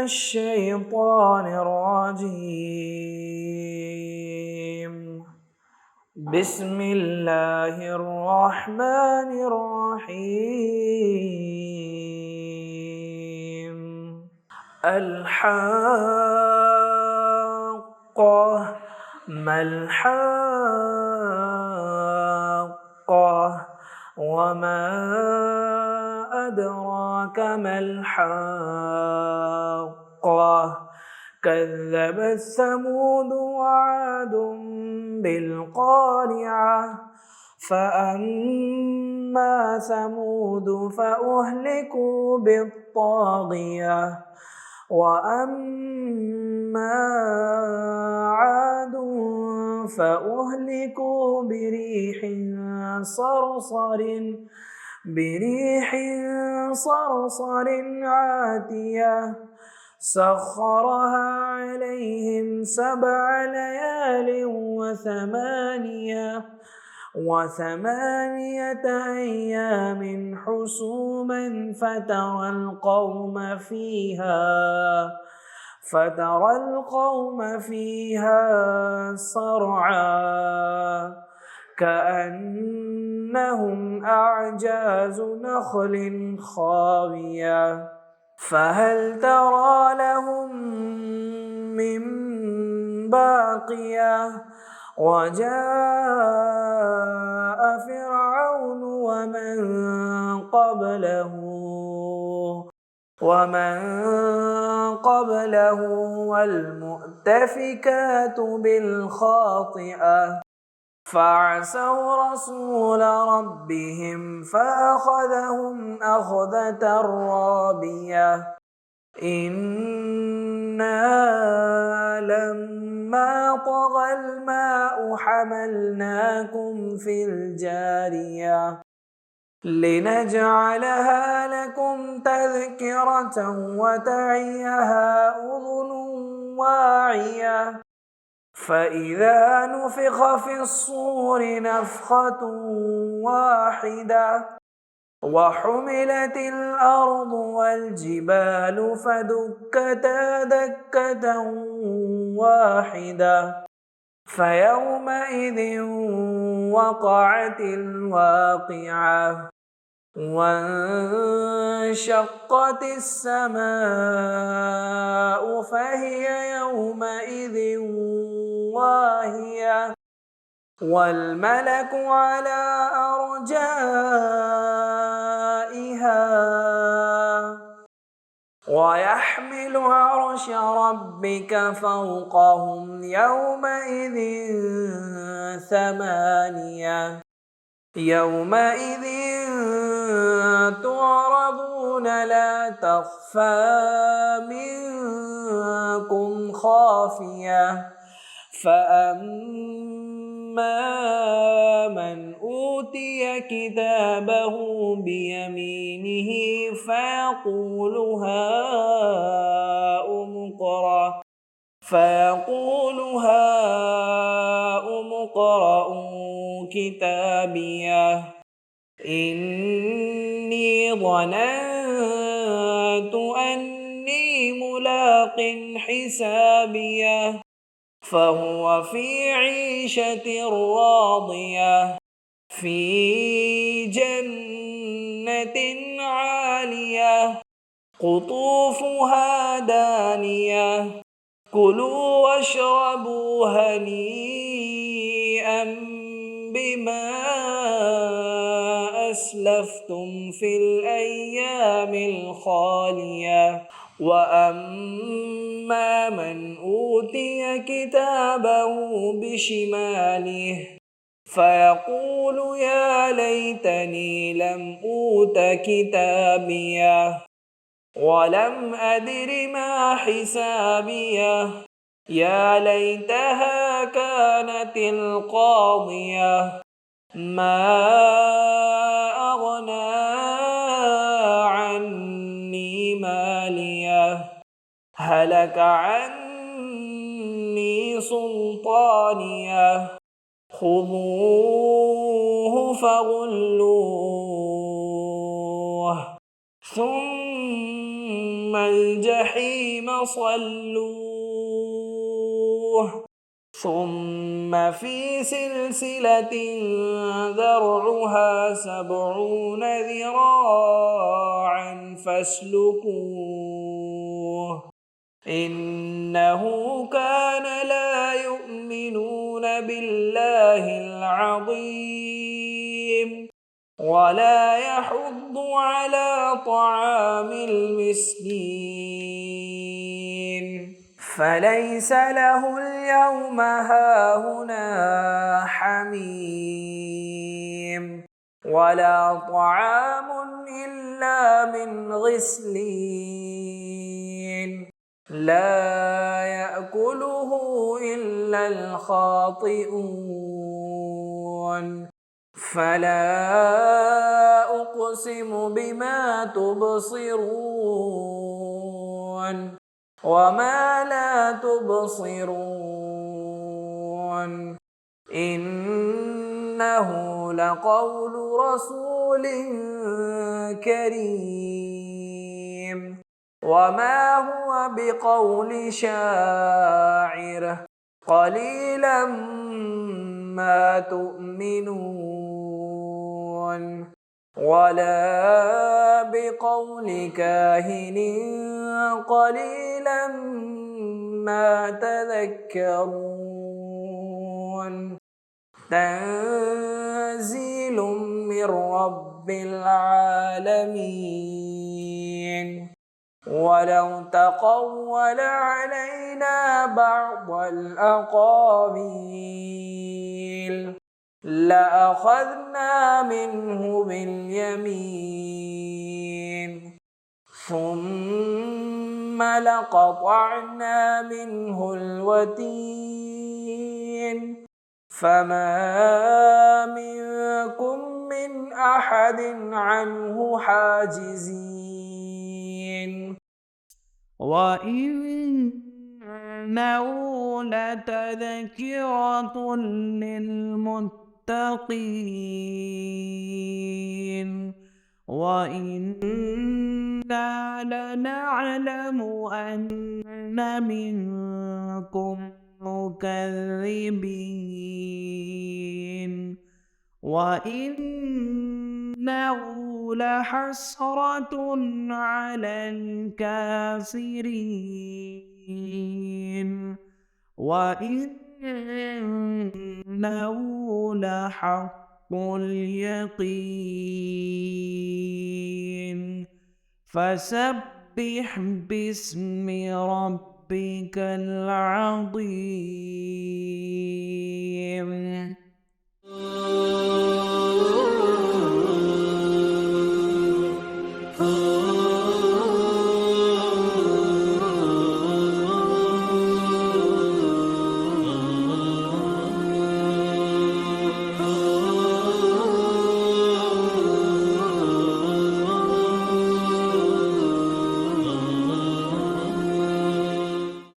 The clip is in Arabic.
الشيطان الرجيم. بسم الله الرحمن الرحيم. الحاقة. ما الحاقة؟ وما أدراك ما الحاقة؟ كذبت ثمود وعاد بالقارعة. فأما ثمود فأهلكوا بالطاغية. وأما عاد فأهلكوا بريح صرصر عاتية سخرها عليهم 7 ليال وثمانية أيام حسوما فترى القوم فيها صرعى كأنهم أعجاز نخل خاوية فهل ترى لهم من باقية. وجاء فرعون ومن قبله والمؤتفكات بالخاطئة فعصوا رسول ربهم فأخذهم أخذة رابية. إنا لما طغى الماء حملناكم في الجارية لنجعلها لكم تذكرة وتعيها أذن واعية. فإذا نفخ في الصور نفخة واحدة وحملت الأرض والجبال فدكتا دكة واحدة فيومئذ وقعت الواقعة. وانشقت السماء فهي يومئذ واهية والملك على أرجائها ويحمل عرش ربك فوقهم يومئذ 8 يومئذ تعرضون لا تخفى منكم خافية. فأما من أوتي كتابه بيمينه فيقول هاؤم اقرءوا كتابيه إني ظننت أني ملاق حسابيه فهو في عيشة راضية في جنة عالية قطوفها دانية كلوا واشربوا هنيئا بما أسلفتم في الأيام الخالية. وأما من أوتي كتابه بشماله فيقول يا ليتني لم أوت كتابيه ولم أدر ما حسابيه يا ليتها كانت القاضية ما أغنى عني ماليه هلك عني سلطانيه خذوه فغلوه ثم الجحيم فصلوه ثم في سلسلة ذرعها 70 ذراعا فاسلكوه إنه كان لا يؤمنون بالله العظيم ولا يحض على طعام المسكين فليس له اليوم هاهنا حميم ولا طعام إلا من غسلين لا يأكله إلا الخاطئون فلا أقسم بما تبصرون وما لا تبصرون إنه لقول رسول كريم وما هو بقول شاعر قليلا ما تؤمنون ولا بقول كاهن قليلا ما تذكرون تنزيل من رب العالمين ولو تقول علينا بعض الأقاويل لأخذنا منه باليمين ثم لقطعنا منه الوتين فما منكم من أحد عنه حاجزين وإنه لتذكرة للمتقين وإنا لنعلم أن منكم مكذبين وإنه لحسرة على الكافرين وإنه لحق اليقين فسبح باسم ربك العظيم